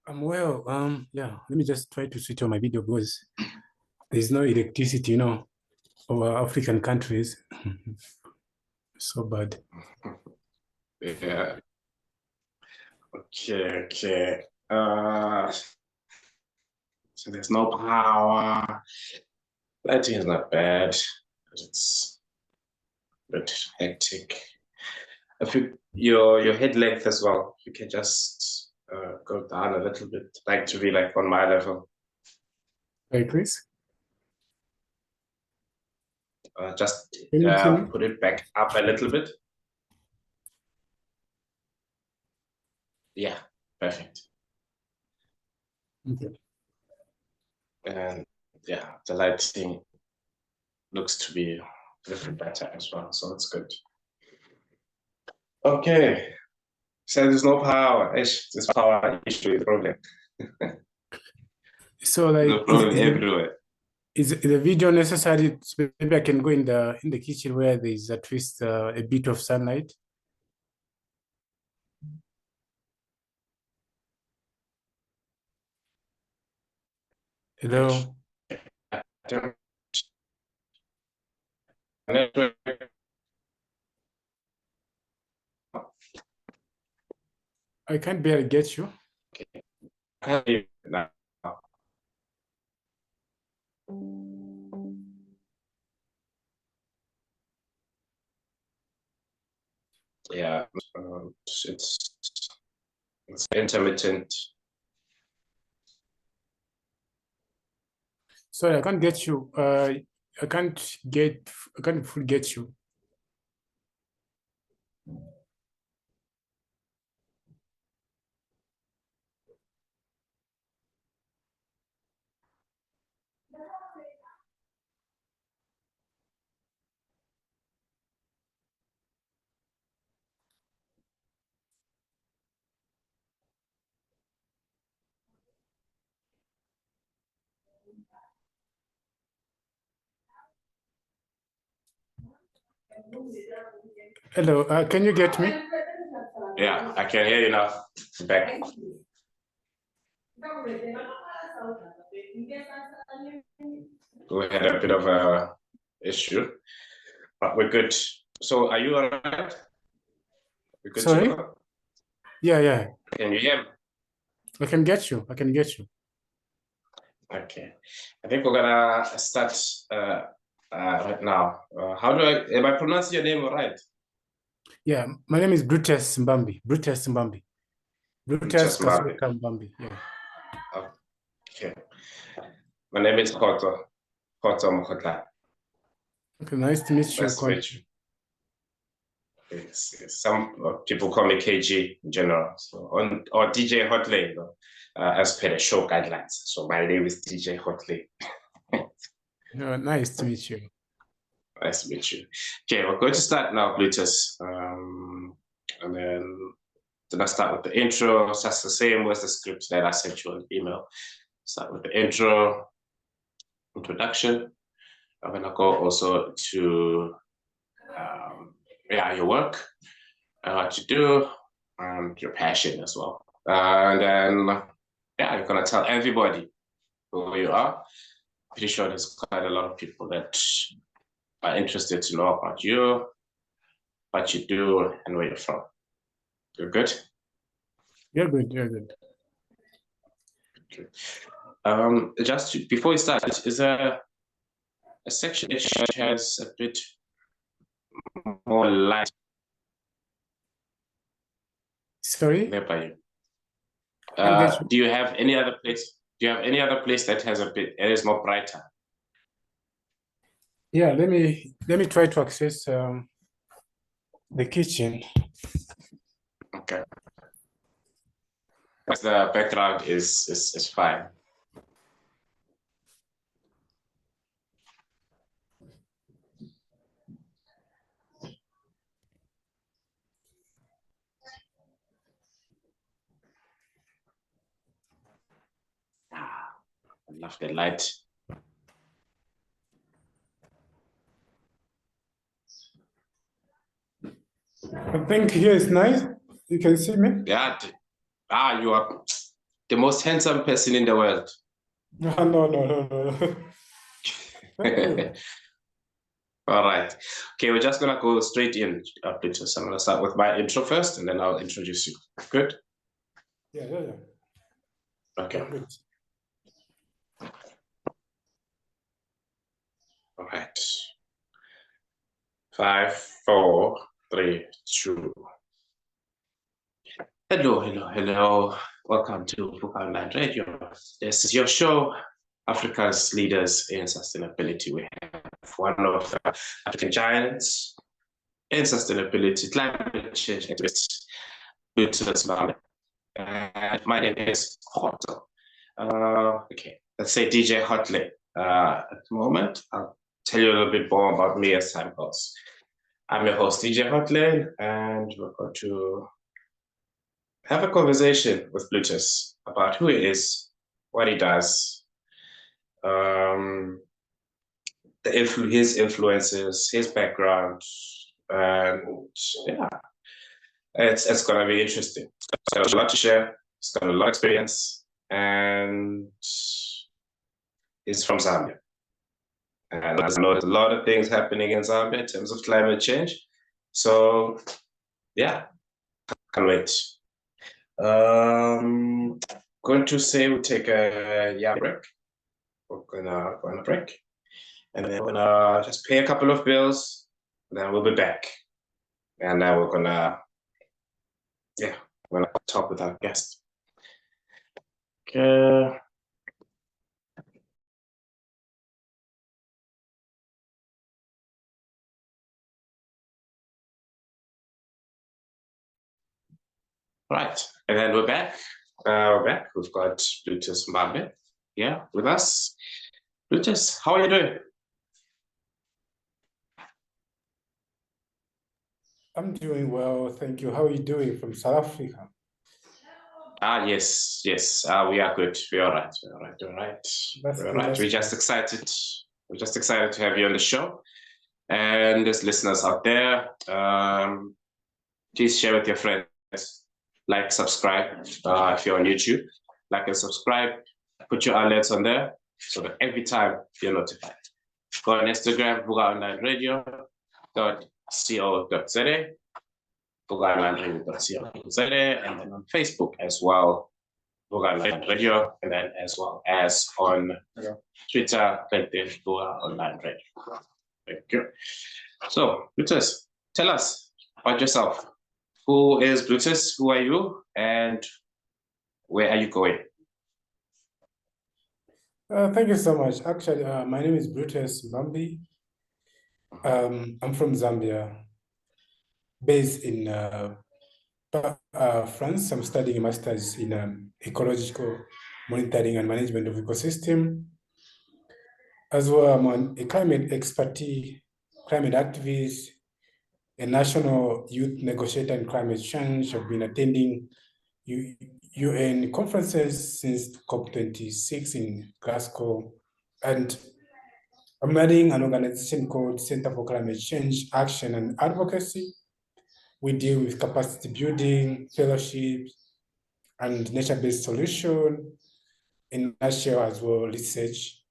I'm well. Yeah, let me just try to switch on my video because there's no electricity, over African countries. So bad. Yeah. Okay. So there's no power. Lighting is not bad, but it's a bit hectic. If your head length as well, you can just go down a little bit, like to be like on my level. Hey, Chris. Just Can you see me? put it back up a little bit. Yeah, perfect. Okay. And yeah, the lighting looks to be a little better as well, so it's good. Okay, so there's no power. This power issue is problem. So like, No problem everywhere. is the video necessary? Maybe I can go in the kitchen where there's at least a bit of sunlight. Hello. I can't barely get you. Okay. Now. Yeah, it's intermittent. Sorry, I can't get you. I can't fully get you. Hello, can you get me? Yeah, I can hear you now. Back. We had a bit of a issue, but we're good. So are you all right? We're good. Sorry? Yeah. Can you hear me? I can get you. Okay. I think we're gonna start right now. Am I pronouncing your name all right? Yeah, my name is Blutus Mbambi. Blutus Mbambi. Blutus Mbambi. Yeah. Okay. My name is Hotlane. Okay, nice to meet you. Nice to meet you. Yes. Some people call me KG in general, or DJ Hotlane, as per the show guidelines. So my name is DJ Hotlane. Nice to meet you. Nice to meet you. Okay, we're going to start now, Blutus. And then I start with the intro. So that's the same as the script that I sent you an email. Start with the intro, introduction. I'm gonna go also to your work, what you do, and your passion as well. And then you're gonna tell everybody who you are. Pretty sure there's quite a lot of people that are interested to know about you, what you do, and where you're from. You're good? You're good. Okay. Before we start, is there a section that has a bit more light? Sorry? Nearby you. Do you have any other place? Do you have any other place that has it is more brighter? Yeah, let me try to access the kitchen. Okay. Because the background is fine. I love the light. I think here is nice. You can see me? Yeah. You are the most handsome person in the world. No. Thank you. All right. Okay, we're just gonna go straight in, Blutus. I'm gonna start with my intro first, and then I'll introduce you. Good? Yeah. Okay. Good. All right. 5, 4, 3, 2. Hello. Welcome to Hotlane Radio. This is your show, Africa's Leaders in Sustainability. We have one of the African giants in sustainability, climate change activists, Blutus Mbambi. And my name is Hotlane. Okay, let's say DJ Hotlane. At the moment, I'll tell you a little bit more about me as time goes. I'm your host, DJ Hotlane, and we're going to have a conversation with Blutus about who he is, what he does, his influences, his background, and yeah, it's gonna be interesting. He's got a lot to share. He's got a lot of experience, and he's from Zambia. And I know there's a lot of things happening in Zambia in terms of climate change. So yeah, can't wait. Going to say we'll take a break. We're gonna go on a break, and then we're gonna just pay a couple of bills, and then we'll be back. And then we're gonna talk with our guest. Okay. Right, and then we're back. We've got Blutus Mbambi here with us. Blutus, how are you doing? I'm doing well, thank you. How are you doing from South Africa? Yes. We are good. We're all right. That's good. We're just excited. We're just excited to have you on the show. And there's listeners out there. Please share with your friends. Like, subscribe if you're on YouTube. Like and subscribe. Put your alerts on there so that every time you're notified. Go on Instagram, bugaonlineradio.co.za, bugaonlineradio.co.za, and then on Facebook as well, Buga Radio, and then as well as on Twitter, LinkedIn, Buga Online Radio. Thank you. So, Blutus, tell us about yourself. Who is Blutus? Who are you? And where are you going? Thank you so much. Actually, my name is Blutus Mbambi. I'm from Zambia, based in France. I'm studying a master's in ecological monitoring and management of ecosystem. As well, I'm a climate expertise, climate activist, a national youth negotiator in climate change. I've been attending UN conferences since COP26 in Glasgow, and I'm running an organization called Center for Climate Change Action and Advocacy. We deal with capacity building, fellowships, and nature-based solution, in nutshell as well, research,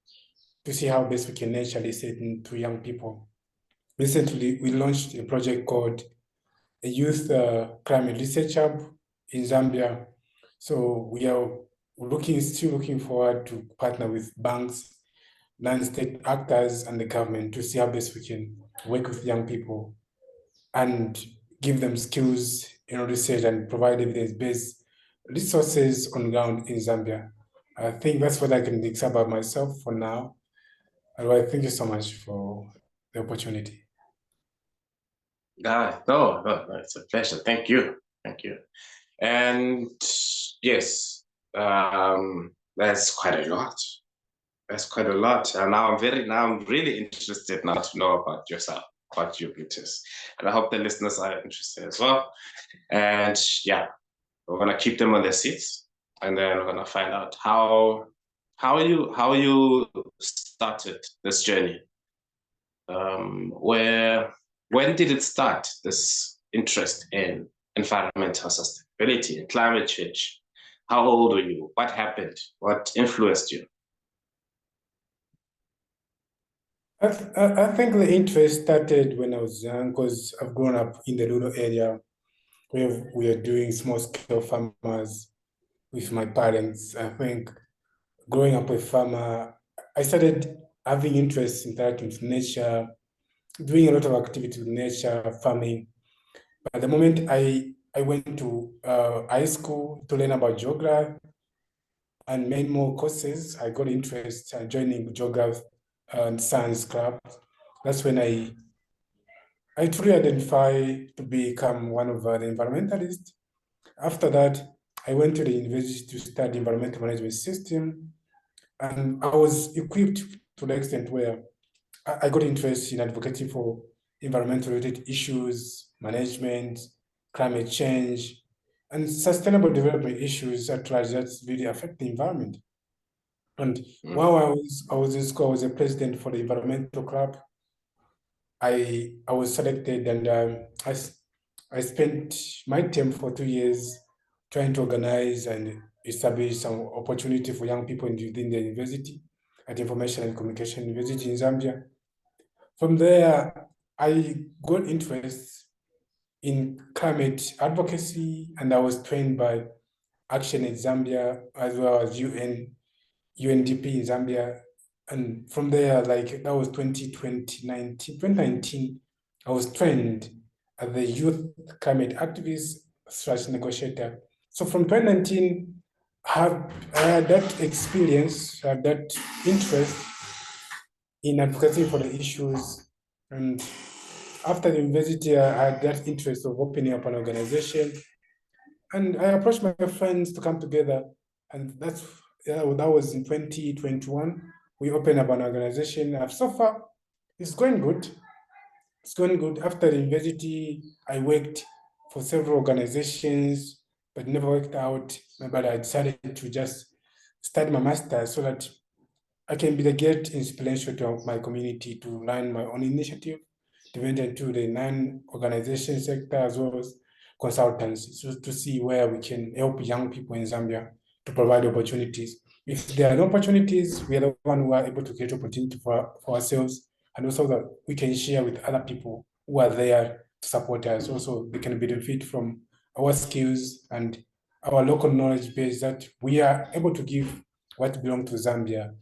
to see how best we can nature listen to young people. Recently, we launched a project called a Youth Climate Research Hub in Zambia. So we are still looking forward to partner with banks, non-state actors, and the government to see how best we can work with young people and give them skills in research and provide evidence-based resources on ground in Zambia. I think that's what I can say about myself for now. Otherwise, thank you so much for the opportunity. No, it's a pleasure. Thank you. And yes, that's quite a lot. And now I'm really interested now to know about yourself, about you, Blutus. And I hope the listeners are interested as well. And yeah, we're gonna keep them on their seats, and then we're gonna find out how you started this journey. When did it start, this interest in environmental sustainability and climate change? How old were you? What happened? What influenced you? I think the interest started when I was young, because I've grown up in the rural area where we are doing small-scale farmers with my parents. I think growing up a farmer, I started having interest in interacting with nature, doing a lot of activity with nature, farming. But the moment I went to high school to learn about geography and made more courses, I got interest joining geography and science club. That's when I truly identify to become one of the environmentalists. After that, I went to the university to study environmental management system, and I was equipped to the extent where I got interest in advocating for environmental-related issues, management, climate change, and sustainable development issues at large that really affect the environment. And while I was in school, I was a president for the environmental club. I was selected, and I spent my term for 2 years trying to organize and establish some opportunity for young people within the university at Information and Communication University in Zambia. From there, I got interest in climate advocacy, and I was trained by Action in Zambia as well as UNDP in Zambia. And from there, like that was 2019, I was trained as the youth climate activist / negotiator. So from 2019, I had that experience, that interest in advocacy for the issues. And after the university, I had that interest of opening up an organization. And I approached my friends to come together. And that was in 2021. We opened up an organization. So far, it's going good. It's going good. After the university, I worked for several organizations, but never worked out. But I decided to just study my master's so that I can be the great inspiration to my community to run my own initiative, divide into the non-organization sector as well as consultants, so to see where we can help young people in Zambia to provide opportunities. If there are no opportunities, we are the one who are able to create opportunity for ourselves, and also that we can share with other people who are there to support us. Also, they can benefit from our skills and our local knowledge base that we are able to give what belong to Zambia.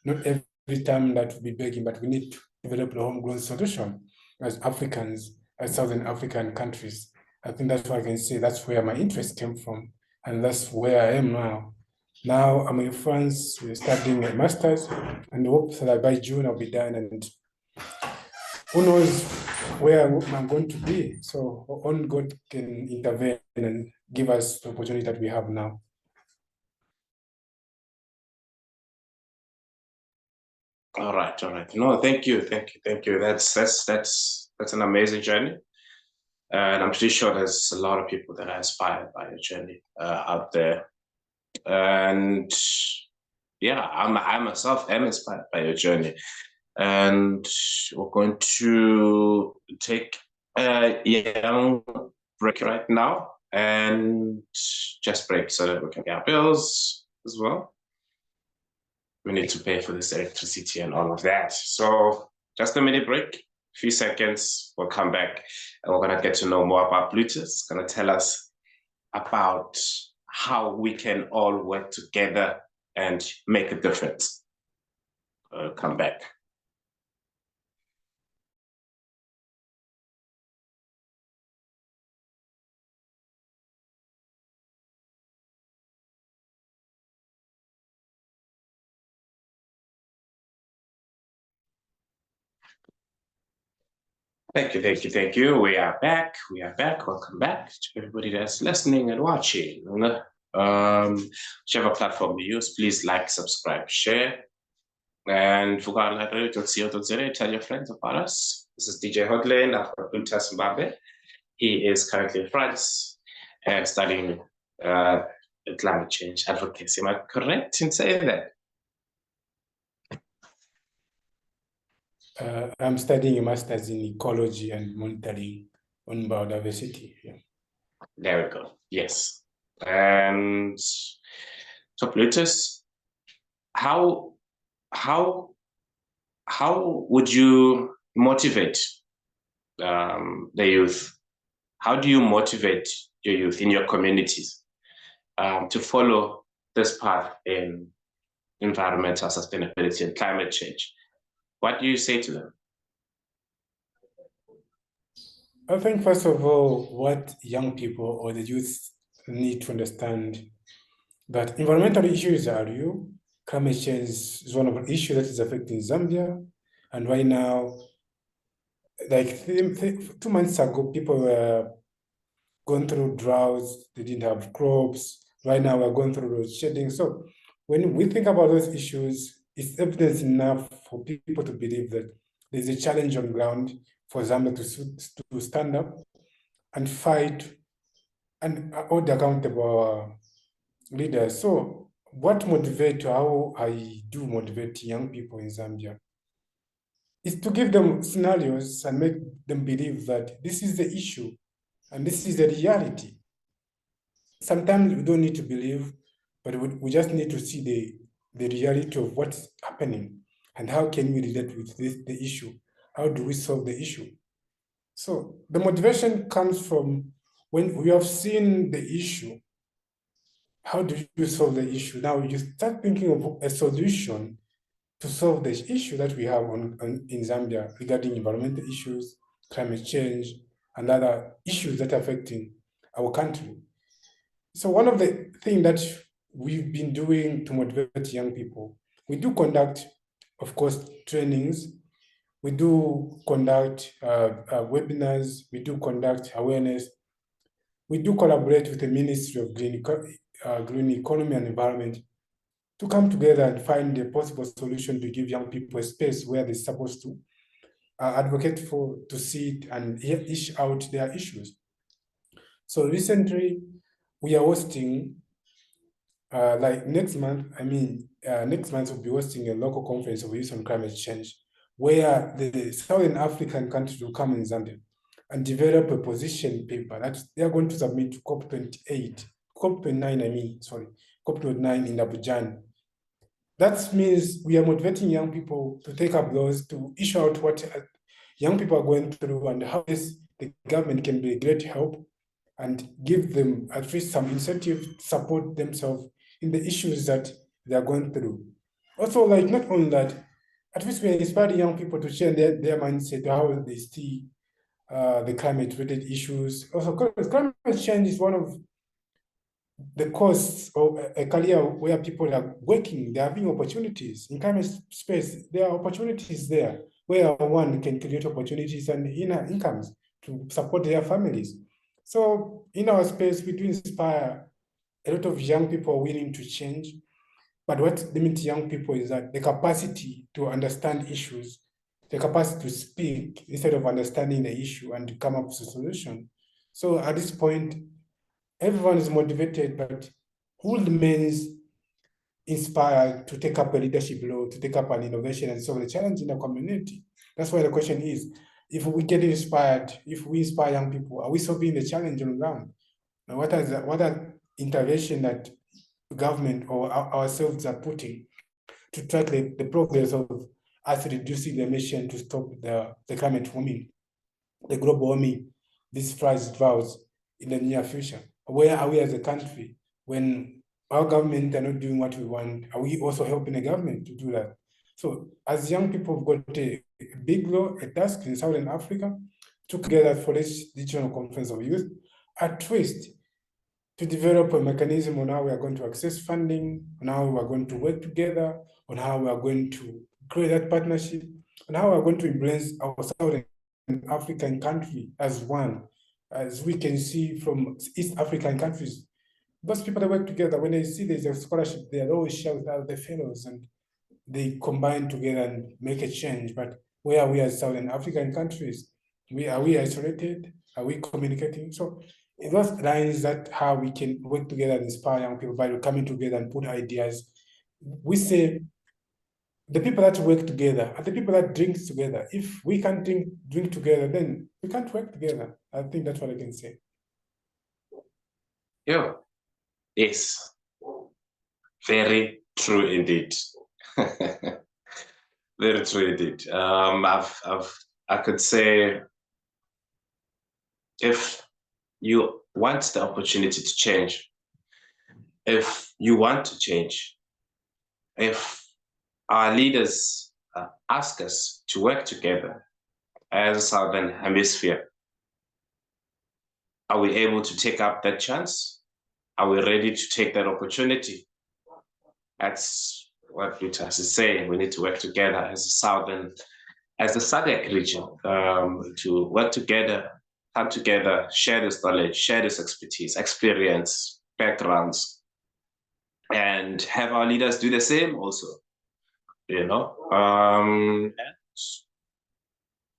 Not every time that we'll be begging, but we need to develop a homegrown solution as Africans, as Southern African countries. I think that's why I can say that's where my interest came from, and that's where I am now. Now I'm in France, we're studying a master's, and hope that by June I'll be done, and who knows where I'm going to be. So only God can intervene and give us the opportunity that we have now. All right. No, thank you. That's an amazing journey, and I'm pretty sure there's a lot of people that are inspired by your journey out there. And yeah, I myself am inspired by your journey, and we're going to take a young break right now, and just break so that we can pay our bills as well. We need to pay for this electricity and all of that. So just a minute break, a few seconds, we'll come back and we're gonna get to know more about Blutus. Gonna tell us about how we can all work together and make a difference. Come back. Thank you. We are back. Welcome back to everybody that's listening and watching. Whichever platform you use, please like, subscribe, share. And tell your friends about us. This is DJ Hotlane. I've got Blutus Mbambi. He is currently in France and studying climate change advocacy. Am I correct in saying that? I'm studying a master's in ecology and monitoring on biodiversity. Yeah. There we go. Yes. And so Blutus, how how would you motivate the youth? How do you motivate your youth in your communities to follow this path in environmental sustainability and climate change? What do you say to them? I think, first of all, what young people or the youth need to understand that environmental issues are real. Climate change is one of the issues that is affecting Zambia. And right now, like 2 months ago, people were going through droughts, they didn't have crops. Right now, we're going through those shedding. So when we think about those issues, it's evidence enough for people to believe that there's a challenge on ground for Zambia to stand up and fight and hold accountable our leaders. So what motivates, how I do motivate young people in Zambia is to give them scenarios and make them believe that this is the issue and this is the reality. Sometimes we don't need to believe, but we just need to see the reality of what's happening and how can we relate with the issue. How do we solve the issue? So the motivation comes from when we have seen the issue. How do you solve the issue? Now you start thinking of a solution to solve the issue that we have in Zambia regarding environmental issues, climate change, and other issues that are affecting our country. So one of the things that we've been doing to motivate young people, we do conduct, of course, trainings. We do conduct webinars. We do conduct awareness. We do collaborate with the Ministry of Green Economy and Environment to come together and find a possible solution to give young people a space where they're supposed to advocate for, to see it and ish out their issues. So recently, we are hosting, like next month, next month we'll be hosting a local conference of youth on climate change, where the Southern African countries will come in Zambia and develop a position paper that they are going to submit to COP28, COP29, COP29 in Abidjan. That means we are motivating young people to take up those, to issue out what young people are going through and how the government can be a great help and give them at least some incentive to support themselves in the issues that they are going through. Also, like not only that, at least we are inspiring young people to share their mindset, how they see the climate-related issues. Also, climate change is one of the costs of a career where people are working, they're having opportunities. In climate space, there are opportunities there where one can create opportunities and incomes to support their families. So in our space, we do inspire a lot of young people willing to change. But what limits young people is that the capacity to understand issues, the capacity to speak instead of understanding the issue and to come up with a solution. So at this point, everyone is motivated, but who remains inspired to take up a leadership role, to take up an innovation and solve the challenge in the community? That's why the question is, if we get inspired, if we inspire young people, are we solving the challenge on the ground? And what are intervention that government or ourselves are putting to track the progress of us reducing the emission to stop the climate warming, the global warming, these droughts in the near future? Where are we as a country when our government are not doing what we want? Are we also helping the government to do that? So as young people, we've got a big role, a task in Southern Africa, together for this regional conference of youth, at twist to develop a mechanism on how we are going to access funding, on how we are going to work together, on how we are going to create that partnership, and how we are going to embrace our Southern African country as one. As we can see from East African countries, those people that work together, when they see there's a scholarship, they always shout out the fellows and they combine together and make a change. But where are we as Southern African countries? Are we isolated? Are we communicating? So it was lines that how we can work together and inspire young people by coming together and put ideas. We say the people that work together are the people that drink together. If we can't drink together, then we can't work together. I think that's what I can say. Yeah. Yes, very true indeed. Very true indeed. I could say, if you want the opportunity to change, if you want to change, if our leaders ask us to work together as a Southern Hemisphere, are we able to take up that chance? Are we ready to take that opportunity? That's what Blutus is saying. We need to work together as the SADC region, to work together, come together, share this knowledge, share this expertise, experience, backgrounds, and have our leaders do the same also.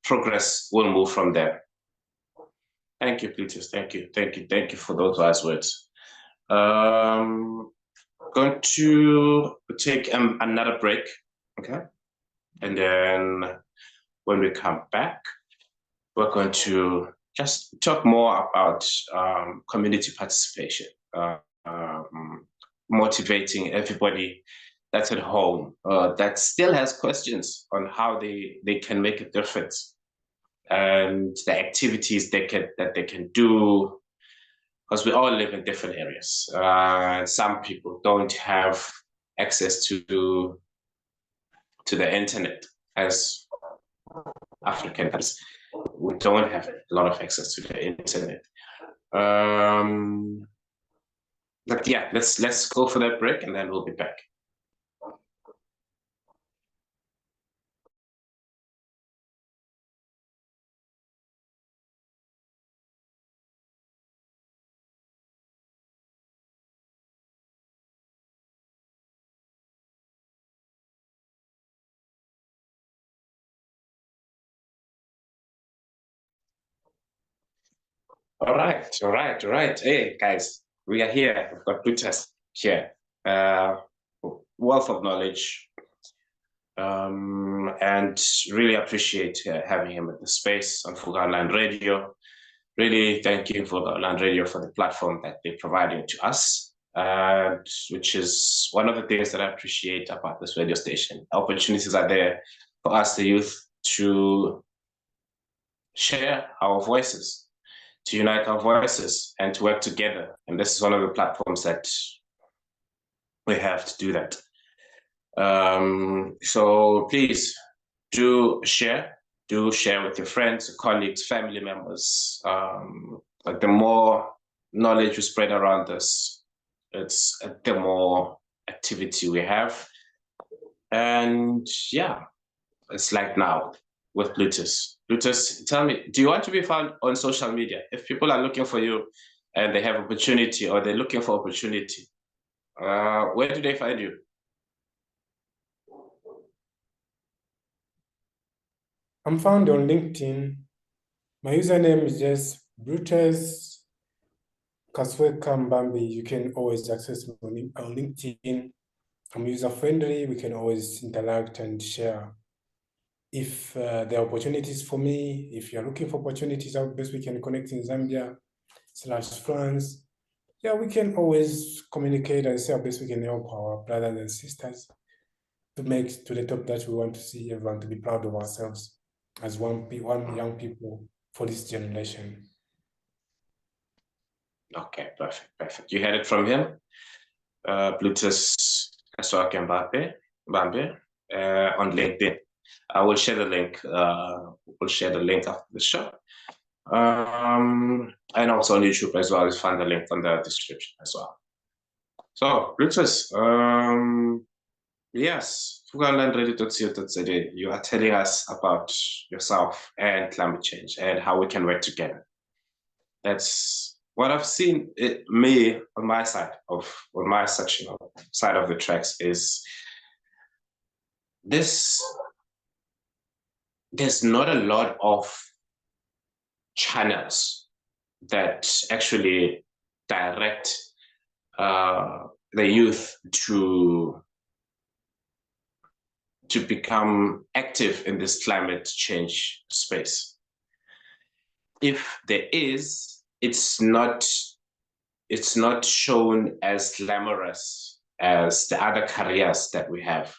Progress will move from there. Thank you, Blutus. Thank you for those wise words. Going to take another break, okay? And then when we come back, we're going to just talk more about community participation, motivating everybody that's at home, that still has questions on how they can make a difference, and the activities that they can do, because we all live in different areas. Some people don't have access to the internet as Africans. We don't have a lot of access to the internet. But yeah, let's go for that break, and then we'll be back. All right. Hey, guys, we are here. We've got Blutus here. Wealth of knowledge. And really appreciate having him at the space on Fuga Online Radio. Really thank you, Fuga Online Radio, for the platform that they're providing to us, which is one of the things that I appreciate about this radio station. Opportunities are there for us, the youth, to share our voices, to unite our voices, and to work together. And this is one of the platforms that we have to do that. So please do share with your friends, colleagues, family members. Like the more knowledge we spread around us, the more activity we have. And yeah, it's like now with Blutus. Blutus, tell me, do you want to be found on social media? If people are looking for you and they have opportunity, or they're looking for opportunity, where do they find you? I'm found on LinkedIn. My username is just Blutus Mbambi. You can always access me on LinkedIn. I'm user-friendly. We can always interact and share. If there are opportunities for me, if you're looking for opportunities, how best we can connect in Zambia/France. Yeah, we can always communicate and see how best we can help our brothers and sisters to make to the top that we want to see everyone to be proud of ourselves as one young people for this generation. Okay, perfect. You heard it from him, Blutus Mbambi on LinkedIn. I will share the link. We'll share the link after the show, and also on YouTube as well. You'll find the link on the description as well. So, Blutus, yes, you are telling us about yourself and climate change and how we can work together. That's what I've seen. Me on my side on my section side of the tracks is this. There's not a lot of channels that actually direct the youth to become active in this climate change space. If there is, it's not it's not shown as glamorous as the other careers that we have.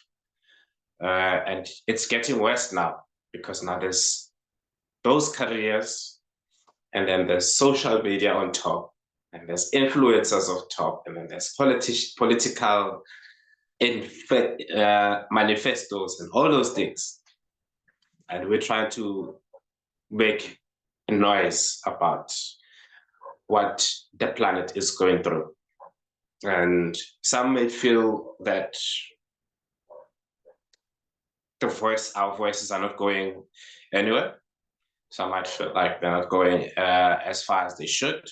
And it's getting worse now, because now there's those careers, and then there's social media on top, and there's influencers on top, and then there's political manifestos and all those things. And we're trying to make a noise about what the planet is going through. And some may feel that our voices are not going anywhere. Some might feel like they're not going as far as they should.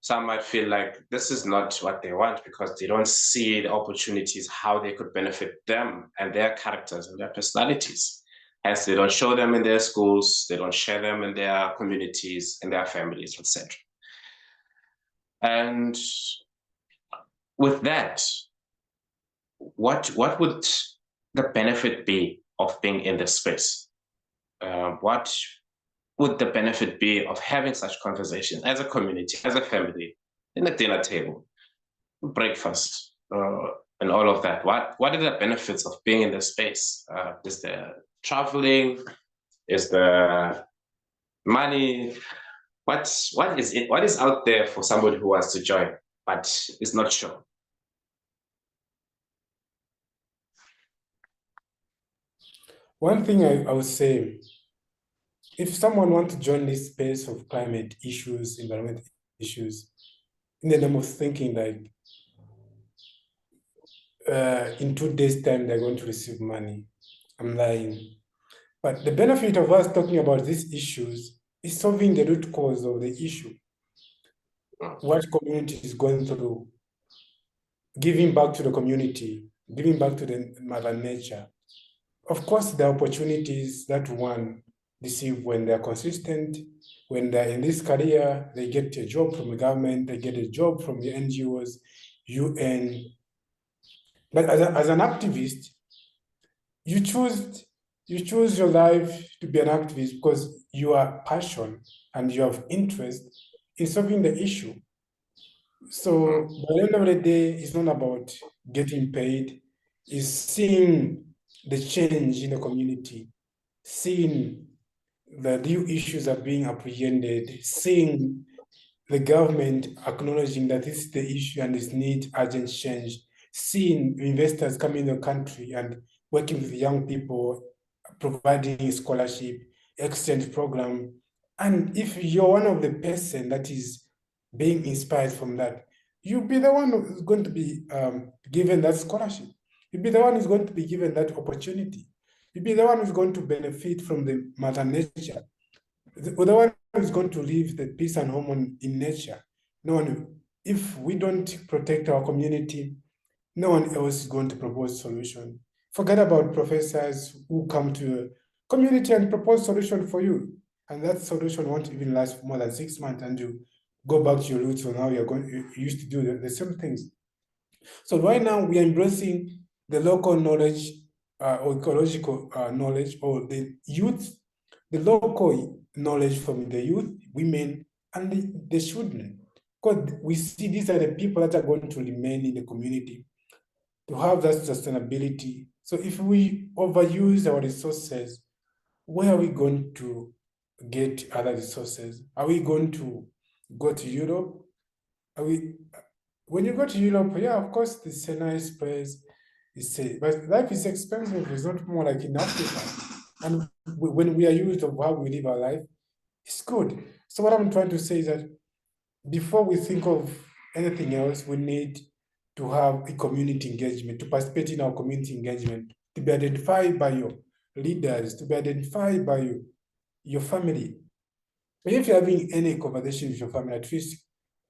Some might feel like this is not what they want, because they don't see the opportunities, how they could benefit them and their characters and their personalities. Hence, they don't show them in their schools, they don't share them in their communities, in their families, etc. And with that, what would the benefit be of being in this space? What would the benefit be of having such conversations as a community, as a family, in a dinner table, breakfast, and all of that? What are the benefits of being in this space? Is there traveling? Is there money? What is it? What is out there for somebody who wants to join but is not sure? One thing I would say, if someone wants to join this space of climate issues, environmental issues, in the name of thinking like in 2 days' time they're going to receive money, I'm lying. But the benefit of us talking about these issues is solving the root cause of the issue. What community is going through, giving back to the community, giving back to the Mother Nature. Of course, the opportunities that one receive when they're consistent, when they're in this career, they get a job from the government, they get a job from the NGOs, UN. But as an activist, you choose your life to be an activist because you are passionate and you have interest in solving the issue. So by the end of the day, it's not about getting paid, it's seeing the change in the community, seeing the new issues are being apprehended, seeing the government acknowledging that this is the issue and this needs urgent change, seeing investors coming in the country and working with young people, providing scholarship, exchange program. And if you're one of the person that is being inspired from that, you'll be the one who's going to be given that scholarship. You'll be the one who's going to be given that opportunity. You'll be the one who's going to benefit from the Mother Nature. The one who's going to live the peace and harmony in nature. No one, if we don't protect our community, no one else is going to propose solution. Forget about professors who come to a community and propose solution for you. And that solution won't even last more than 6 months, and you go back to your roots. So now you used to do the same things. So right now we are embracing the local knowledge or ecological knowledge, or the youth, the local knowledge from the youth, women, and the children. Because we see these are the people that are going to remain in the community to have that sustainability. So if we overuse our resources, where are we going to get other resources? Are we going to go to Europe? When you go to Europe, yeah, of course, it's a nice place. But life is expensive. It's not more like in Africa. And when we are used of how we live our life, it's good. So what I'm trying to say is that before we think of anything else, we need to have a community engagement, to participate in our community engagement, to be identified by your leaders, to be identified by your family. And if you're having any conversation with your family, at least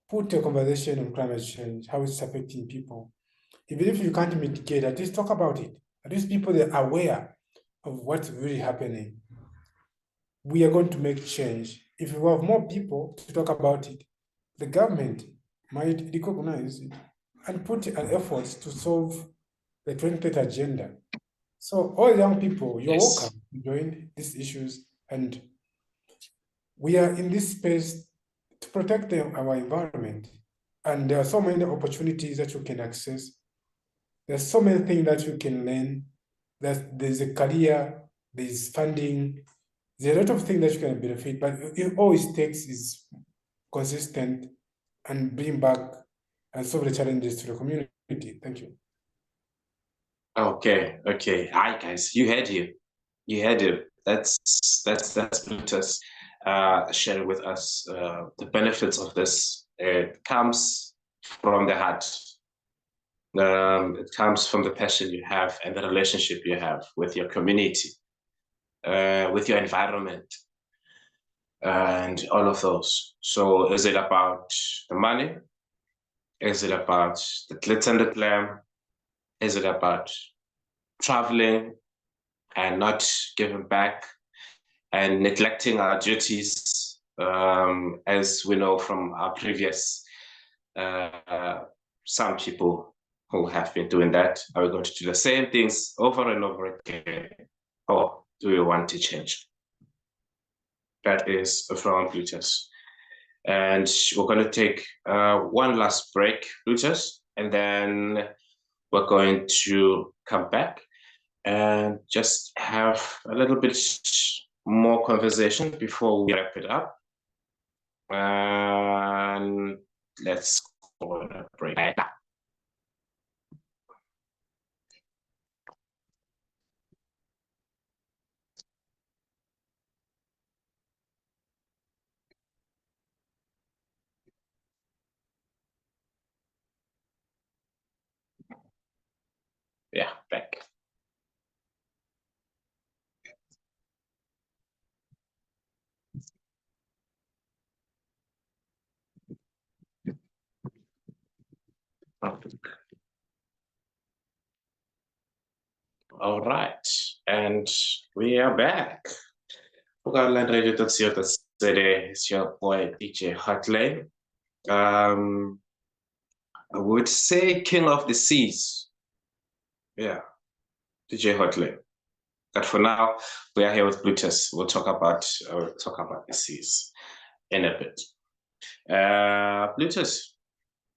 put a conversation on climate change, how it's affecting people. Even if you can't mitigate, at least talk about it. At least people are aware of what's really happening. We are going to make change. If we have more people to talk about it, the government might recognize it and put an effort to solve the 2030 agenda. So all young people, you're welcome to join these issues, and we are in this space to protect our environment. And there are so many opportunities that you can access. There's so many things that you can learn. There's a career, there's funding, there's a lot of things that you can benefit, but all it takes is consistent and bring back and solve the challenges to the community. Thank you. Okay. Hi guys, you heard him. That's Blutus sharing with us the benefits of this. It comes from the heart. It comes from the passion you have and the relationship you have with your community, with your environment, and all of those. So is it about the money? Is it about the glitz and the glam? Is it about traveling and not giving back and neglecting our duties, as we know from our previous, some people who have been doing that? Are we going to do the same things over and over again? Or do we want to change? That is from Blutus. And we're going to take one last break, Blutus, and then we're going to come back and just have a little bit more conversation before we wrap it up. And let's go on a break. Yeah, back. All right, and we are back. It's your boy DJ Hotlane. I would say King of the Seas. Yeah, DJ Hotlane. But for now, we are here with Blutus. We'll talk about the seas in a bit. Blutus,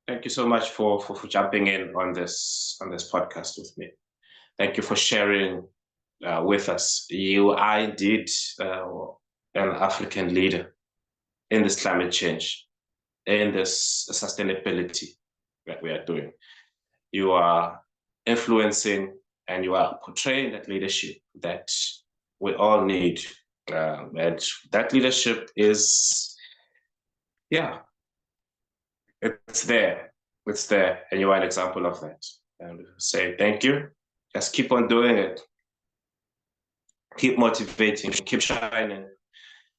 thank you so much for jumping in on this podcast with me. Thank you for sharing with us. You are indeed an African leader in this climate change, in this sustainability that we are doing. You are influencing and you are portraying that leadership that we all need. And that leadership is, yeah, it's there. It's there. And you are an example of that. And say thank you. Just keep on doing it. Keep motivating, keep shining,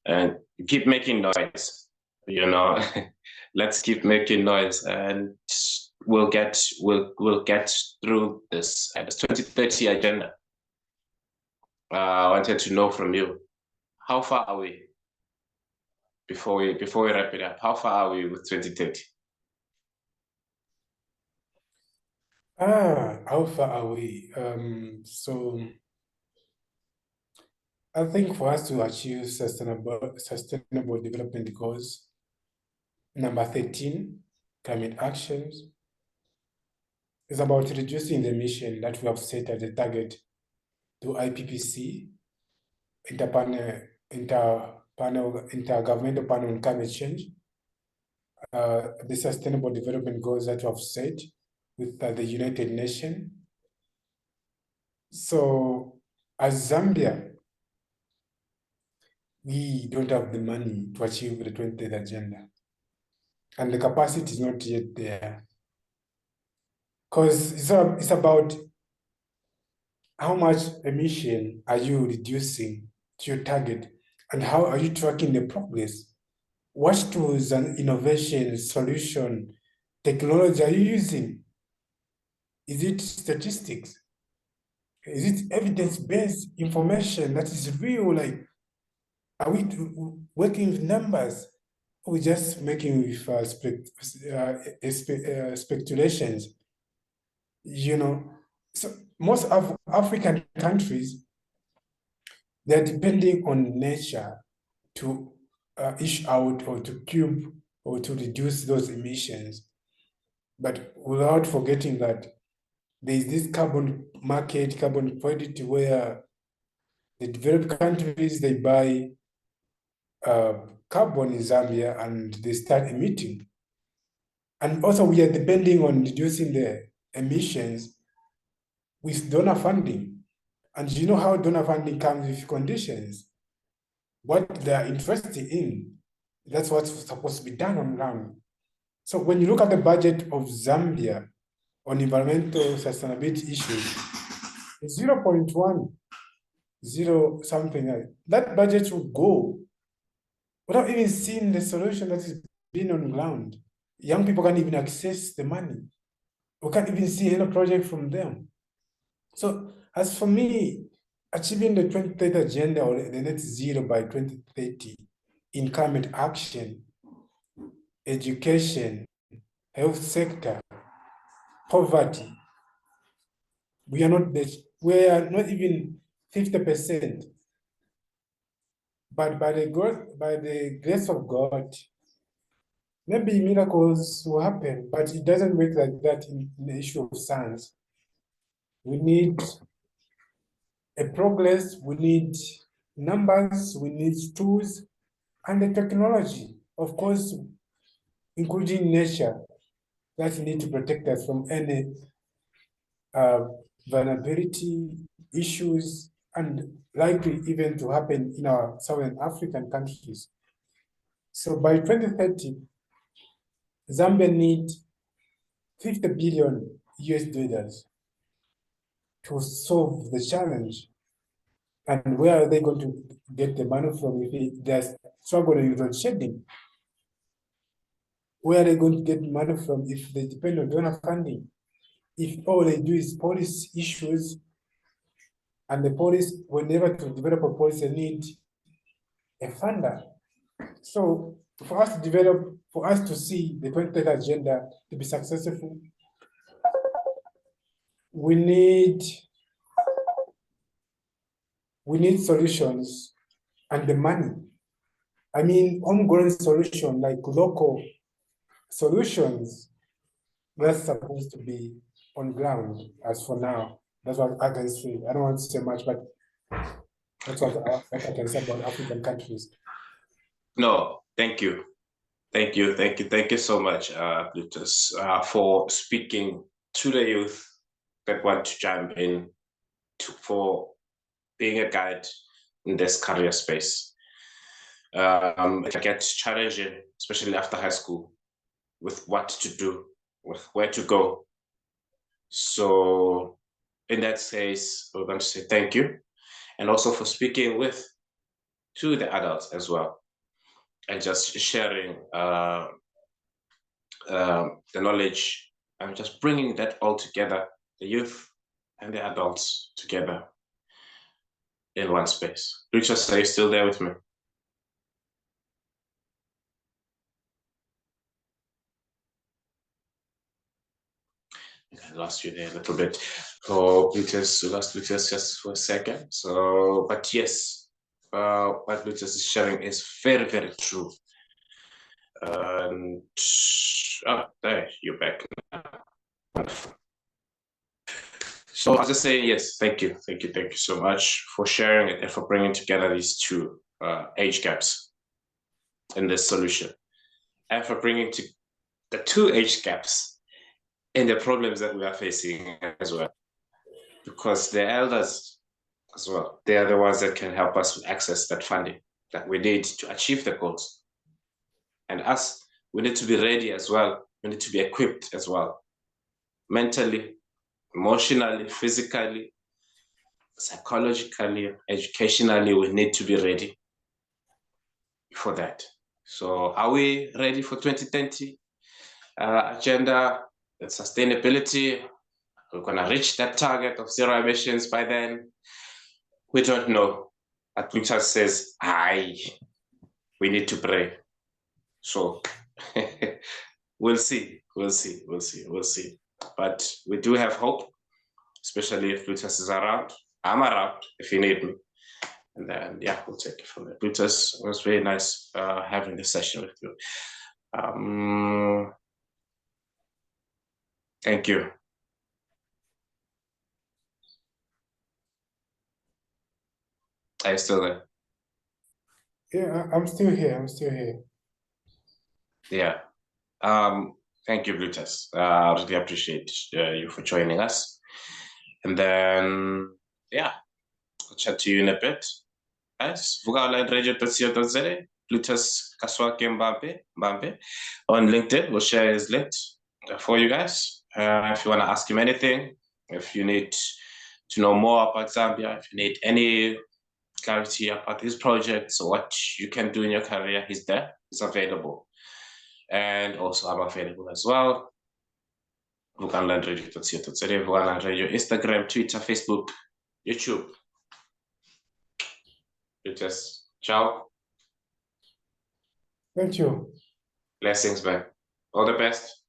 and keep making noise. You know, let's keep making noise, and we'll get through this. And this 2030 agenda. I wanted to know from you, how far are we? Before we wrap it up, how far are we with 2030? How far are we? So I think for us to achieve sustainable development goals, number 13, climate actions, is about reducing the emission that we have set as a target to IPPC, Intergovernmental Panel on Climate Change, the Sustainable Development Goals that we have set with the United Nations. So as Zambia, we don't have the money to achieve the 2030 agenda. And the capacity is not yet there. Because it's about how much emission are you reducing to your target, and how are you tracking the progress? What tools and innovation, solution, technology are you using? Is it statistics? Is it evidence-based information that is real? Like, are we working with numbers? Or are we just making with speculations? You know, so most of African countries, they're depending on nature to ish out or to cube or to reduce those emissions. but without forgetting that there is this carbon market, carbon credit, where the developed countries, they buy carbon in Zambia and they start emitting. And also we are depending on reducing the emissions with donor funding. And you know how donor funding comes with conditions. What they're interested in, that's what's supposed to be done on ground. So when you look at the budget of Zambia on environmental sustainability issues, it's 0.10 something. That budget will go without even seeing the solution that is being on ground. Young people can't even access the money. We can't even see any project from them. So as for me, achieving the 2030 agenda or the net zero by 2030 in climate action, education, health sector, poverty, we are not even 50%. But by the grace of God, maybe miracles will happen, but it doesn't work like that in the issue of science. We need a progress, we need numbers, we need tools, and the technology, of course, including nature, that need to protect us from any vulnerability issues, and likely even to happen in our Southern African countries. So by 2030, Zambia needs 50 billion US dollars to solve the challenge. And where are they going to get the money from if they're struggling with load shedding? Where are they going to get money from if they depend on donor funding? If all they do is policy issues, and the police, whenever to develop a policy, they need a funder. So for us to see the 2030 agenda to be successful, we need solutions and the money. I mean, homegrown solution, like local solutions, that's supposed to be on ground as for now. That's what I can say. I don't want to say much, but that's what I can say about African countries. No, thank you. Thank you so much, Blutus, for speaking to the youth that want to jump in, for being a guide in this career space. It gets challenging, especially after high school, with what to do, with where to go. So in that case, we're going to say thank you, and also for speaking to the adults as well, and just sharing the knowledge and just bringing that all together, the youth and the adults together in one space. Blutus, are you still there with me? I lost you there a little bit. So Blutus, we lost Blutus just for a second. So, but yes, what Blutus is sharing is very, very true. And there, you're back. So I was just saying, yes, thank you so much for sharing it and for bringing together these two age gaps in this solution, and for bringing to the two age gaps in the problems that we are facing as well, because the elders as well, they are the ones that can help us access that funding that we need to achieve the goals. And us, we need to be ready as well. We need to be equipped as well, mentally, emotionally, physically, psychologically, educationally. We need to be ready for that. So are we ready for 2030 agenda and sustainability? We're going to reach that target of zero emissions by then? We don't know. But Blutus says, we need to pray. So we'll see. But we do have hope, especially if Blutus is around. I'm around if you need me. And then, yeah, we'll take it from there. Blutus, it was very nice having this session with you. Thank you. Are you still there? Yeah, I'm still here. I'm still here. Yeah. Thank you, Blutus. I really appreciate you for joining us. And then, yeah, I'll chat to you in a bit. Guys, vugaonlineradio.co.za, Blutus Mbambi on LinkedIn. We'll share his link for you guys. If you want to ask him anything, if you need to know more about Zambia, if you need any clarity about his projects or what you can do in your career, he's there. He's available. And also I'm available as well. vugaonlineradio.co.za, Vugaonline Radio, Instagram, Twitter, Facebook, YouTube. Just ciao. Thank you. Blessings, man. All the best.